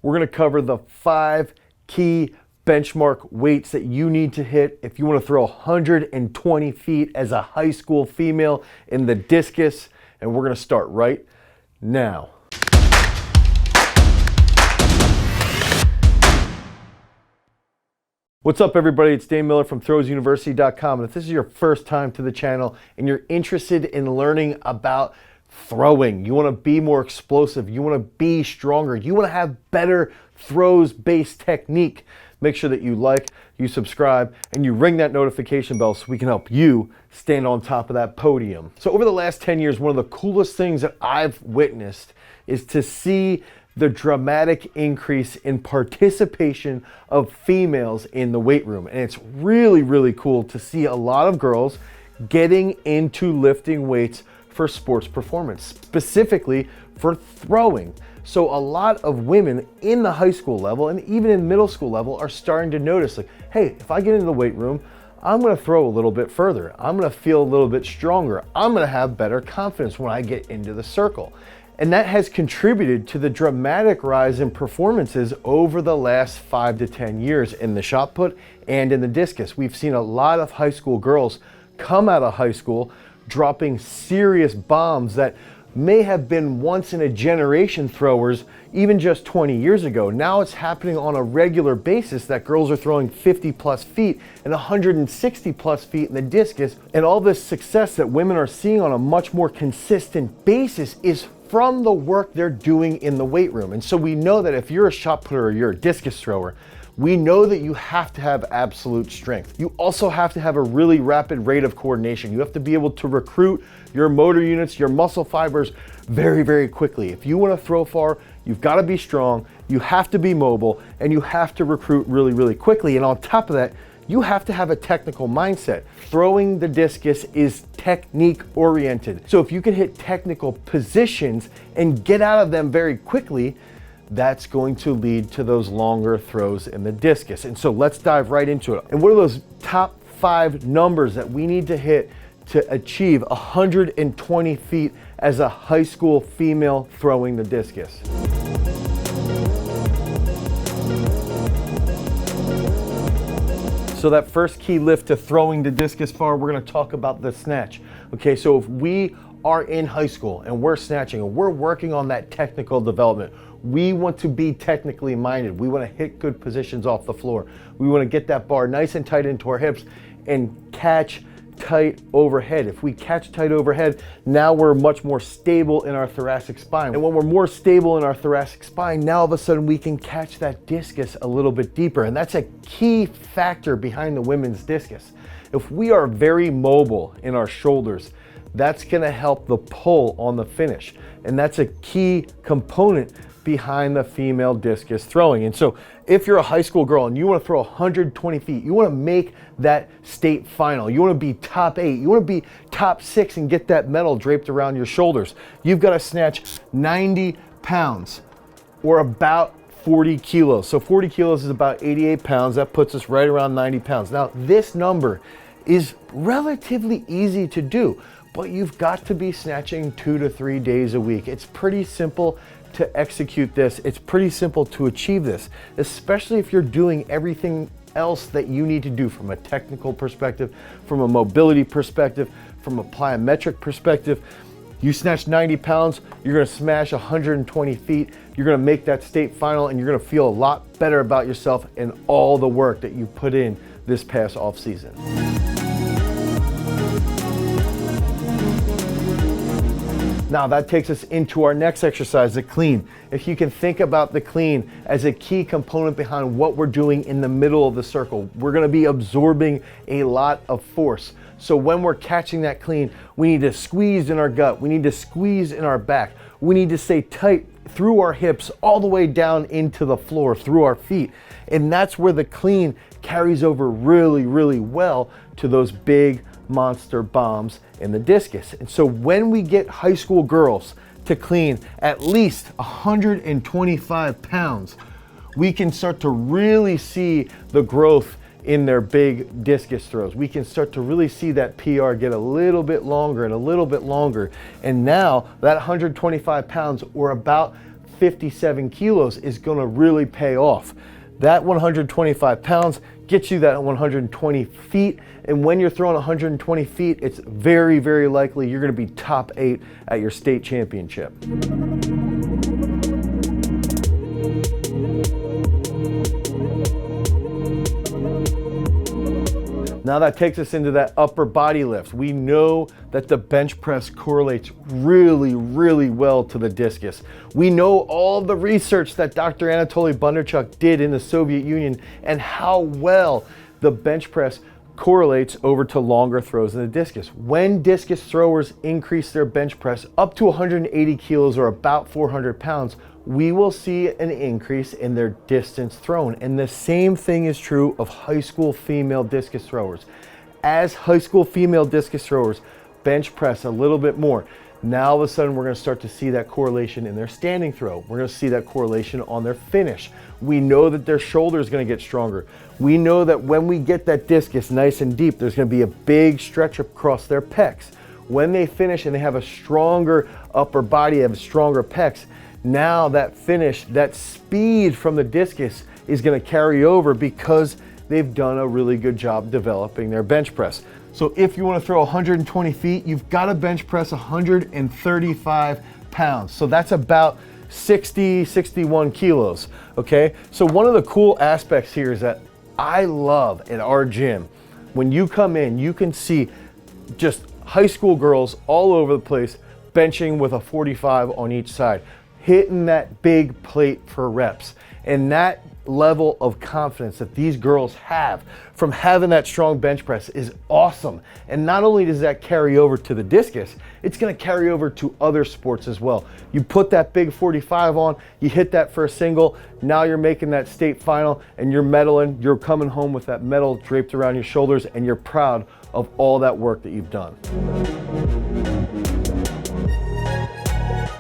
we're going to cover the 5 key benchmark weights that you need to hit if you want to throw 120 feet as a high school female in the discus. And we're going to start right now. What's up, everybody? It's Dane Miller from throwsuniversity.com. And if this is your first time to the channel and you're interested in learning about throwing, you want to be more explosive, you want to be stronger, you want to have better throws-based technique, make sure that you like, you subscribe, and you ring that notification bell so we can help you stand on top of that podium. So over the last 10 years, one of the coolest things that I've witnessed is to see the dramatic increase in participation of females in the weight room. And it's really, really cool to see a lot of girls getting into lifting weights for sports performance, specifically for throwing. So a lot of women in the high school level and even in middle school level are starting to notice, like, hey, if I get into the weight room, I'm gonna throw a little bit further. I'm gonna feel a little bit stronger. I'm gonna have better confidence when I get into the circle. And that has contributed to the dramatic rise in performances over the last 5 to 10 years in the shot put and in the discus. We've seen a lot of high school girls come out of high school dropping serious bombs that may have been once in a generation throwers even just 20 years ago. Now it's happening on a regular basis that girls are throwing 50 plus feet and 160 plus feet in the discus. And all this success that women are seeing on a much more consistent basis is from the work they're doing in the weight room. And so we know that if you're a shot putter or you're a discus thrower, we know that you have to have absolute strength. You also have to have a really rapid rate of coordination. You have to be able to recruit your motor units, your muscle fibers very, very quickly. If you want to throw far, you've got to be strong, you have to be mobile, and you have to recruit really, really quickly. And on top of that, you have to have a technical mindset. Throwing the discus is technique oriented. So if you can hit technical positions and get out of them very quickly, that's going to lead to those longer throws in the discus. And so let's dive right into it. And what are those top 5 numbers that we need to hit to achieve 120 feet as a high school female throwing the discus? So that first key lift to throwing the discus far, we're gonna talk about the snatch. Okay, so if we are in high school and we're snatching and we're working on that technical development, we want to be technically minded. We want to hit good positions off the floor. We want to get that bar nice and tight into our hips and catch tight overhead. If we catch tight overhead, now we're much more stable in our thoracic spine. And when we're more stable in our thoracic spine, now all of a sudden we can catch that discus a little bit deeper. And that's a key factor behind the women's discus. If we are very mobile in our shoulders, that's going to help the pull on the finish. And that's a key component behind the female discus throwing. And so if you're a high school girl and you want to throw 120 feet, you want to make that state final, you want to be top 8, you want to be top 6 and get that medal draped around your shoulders, you've got to snatch 90 pounds or about 40 kilos. So 40 kilos is about 88 pounds. That puts us right around 90 pounds. Now, this number is relatively easy to do, but you've got to be snatching 2 to 3 days a week. It's pretty simple to execute this. It's pretty simple to achieve this, especially if you're doing everything else that you need to do from a technical perspective, from a mobility perspective, from a plyometric perspective. You snatch 90 pounds, you're gonna smash 120 feet, you're gonna make that state final, and you're gonna feel a lot better about yourself and all the work that you put in this past off season. Now that takes us into our next exercise, the clean. If you can think about the clean as a key component behind what we're doing in the middle of the circle, we're gonna be absorbing a lot of force. So when we're catching that clean, we need to squeeze in our gut, we need to squeeze in our back, we need to stay tight through our hips all the way down into the floor, through our feet. And that's where the clean carries over really, really well to those big monster bombs in the discus. And so when we get high school girls to clean at least 125 pounds, we can start to really see the growth in their big discus throws. We can start to really see that PR get a little bit longer and a little bit longer. And now that 125 pounds or about 157 kilos is gonna really pay off. That 125 pounds gets you that 120 feet. And when you're throwing 120 feet, it's very, very likely you're gonna be top 8 at your state championship. Now that takes us into that upper body lift. We know that the bench press correlates really, really well to the discus. We know all the research that Dr. Anatoly Bondarchuk did in the Soviet Union and how well the bench press correlates over to longer throws in the discus. When discus throwers increase their bench press up to 180 kilos or about 400 pounds, we will see an increase in their distance thrown. And the same thing is true of high school female discus throwers. As high school female discus throwers bench press a little bit more, now all of a sudden we're going to start to see that correlation in their standing throw. We're going to see that correlation on their finish. We know that their shoulder is going to get stronger. We know that when we get that discus nice and deep, there's going to be a big stretch across their pecs. When they finish and they have a stronger upper body, have stronger pecs, now that finish, that speed from the discus is going to carry over because they've done a really good job developing their bench press. So if you want to throw 120 feet, you've got to bench press 135 pounds. So that's about 60, 61 kilos, okay? So one of the cool aspects here is that I love at our gym, when you come in, you can see just high school girls all over the place benching with a 45 on each side, hitting that big plate for reps. And that level of confidence that these girls have from having that strong bench press is awesome. And not only does that carry over to the discus, it's going to carry over to other sports as well. You put that big 45 on, you hit that for a single, now you're making that state final and you're medaling, you're coming home with that medal draped around your shoulders and you're proud of all that work that you've done.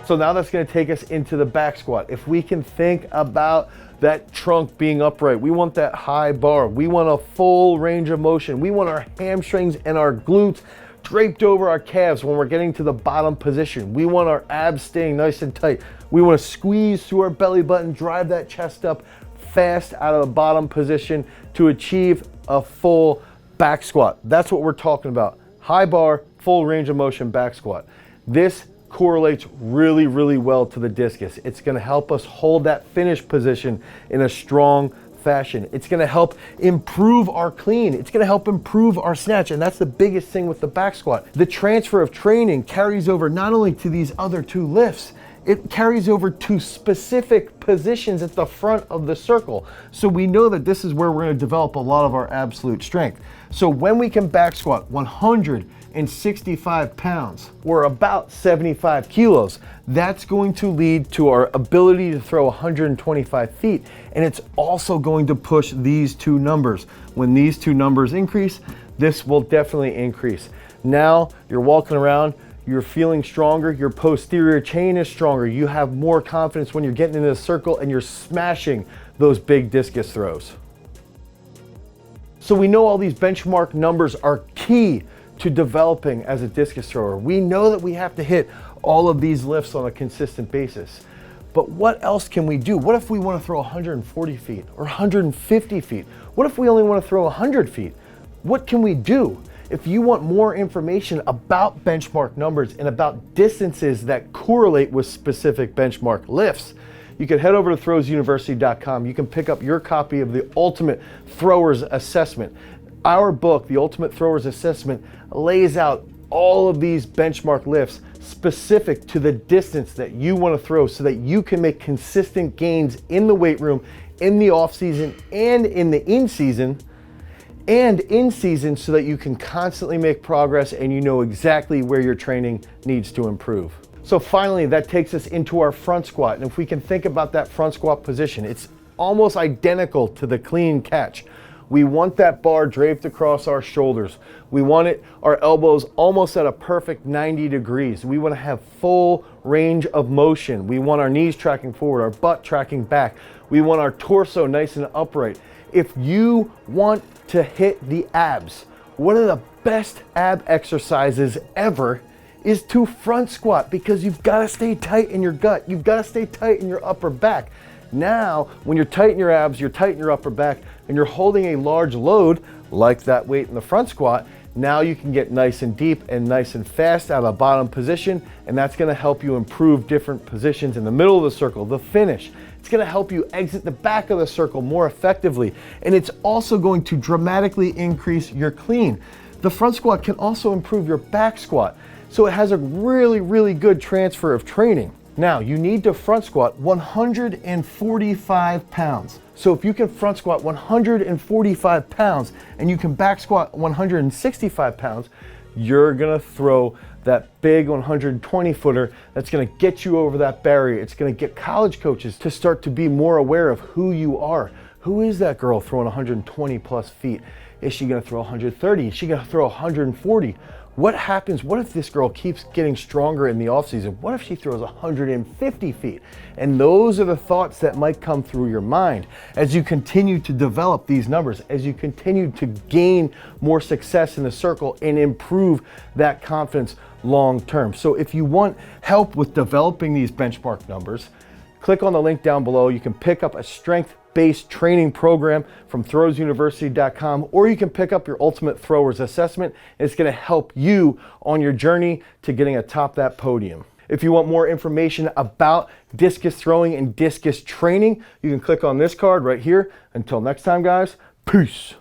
So now that's going to take us into the back squat. If we can think about that trunk being upright, we want that high bar, we want a full range of motion, we want our hamstrings and our glutes draped over our calves when we're getting to the bottom position, we want our abs staying nice and tight, we want to squeeze through our belly button, drive that chest up fast out of the bottom position to achieve a full back squat. That's what we're talking about. High bar, full range of motion back squat. This correlates really, really well to the discus. It's going to help us hold that finish position in a strong fashion. It's going to help improve our clean. It's going to help improve our snatch. And that's the biggest thing with the back squat. The transfer of training carries over not only to these other two lifts, it carries over to specific positions at the front of the circle. So we know that this is where we're going to develop a lot of our absolute strength. So when we can back squat 165 pounds or about 75 kilos, that's going to lead to our ability to throw 125 feet. And it's also going to push these two numbers. When these two numbers increase, this will definitely increase. Now you're walking around, you're feeling stronger, your posterior chain is stronger, you have more confidence when you're getting into the circle and you're smashing those big discus throws. So we know all these benchmark numbers are key to developing as a discus thrower. We know that we have to hit all of these lifts on a consistent basis. But what else can we do? What if we want to throw 140 feet or 150 feet? What if we only want to throw 100 feet? What can we do? If you want more information about benchmark numbers and about distances that correlate with specific benchmark lifts, you can head over to throwsuniversity.com. You can pick up your copy of the Ultimate Throwers Assessment. Our book, the Ultimate Throwers Assessment, lays out all of these benchmark lifts specific to the distance that you want to throw so that you can make consistent gains in the weight room, in the off season, and in the in season, so that you can constantly make progress and you know exactly where your training needs to improve. So finally, that takes us into our front squat. And if we can think about that front squat position, it's almost identical to the clean catch. We want that bar draped across our shoulders. We want our elbows almost at a perfect 90 degrees. We want to have full range of motion. We want our knees tracking forward, our butt tracking back. We want our torso nice and upright. If you want to hit the abs, one of the best ab exercises ever is to front squat, because you've got to stay tight in your gut. You've got to stay tight in your upper back. Now, when you're tight in your abs, you're tight in your upper back, and you're holding a large load like that weight in the front squat, now you can get nice and deep and nice and fast out of the bottom position, and that's going to help you improve different positions in the middle of the circle, the finish. It's going to help you exit the back of the circle more effectively, and it's also going to dramatically increase your clean. The front squat can also improve your back squat, so it has a really, really good transfer of training. Now, you need to front squat 145 pounds. So if you can front squat 145 pounds and you can back squat 165 pounds, you're gonna throw that big 120 footer that's gonna get you over that barrier. It's gonna get college coaches to start to be more aware of who you are. Who is that girl throwing 120 plus feet? Is she gonna throw 130? Is she gonna throw 140? What happens? What if this girl keeps getting stronger in the off season? What if she throws 150 feet? And those are the thoughts that might come through your mind as you continue to develop these numbers, as you continue to gain more success in the circle and improve that confidence long term. So if you want help with developing these benchmark numbers, click on the link down below. You can pick up a strength-based training program from throwsuniversity.com, or you can pick up your Ultimate Throwers Assessment. It's going to help you on your journey to getting atop that podium. If you want more information about discus throwing and discus training, you can click on this card right here. Until next time, guys, peace.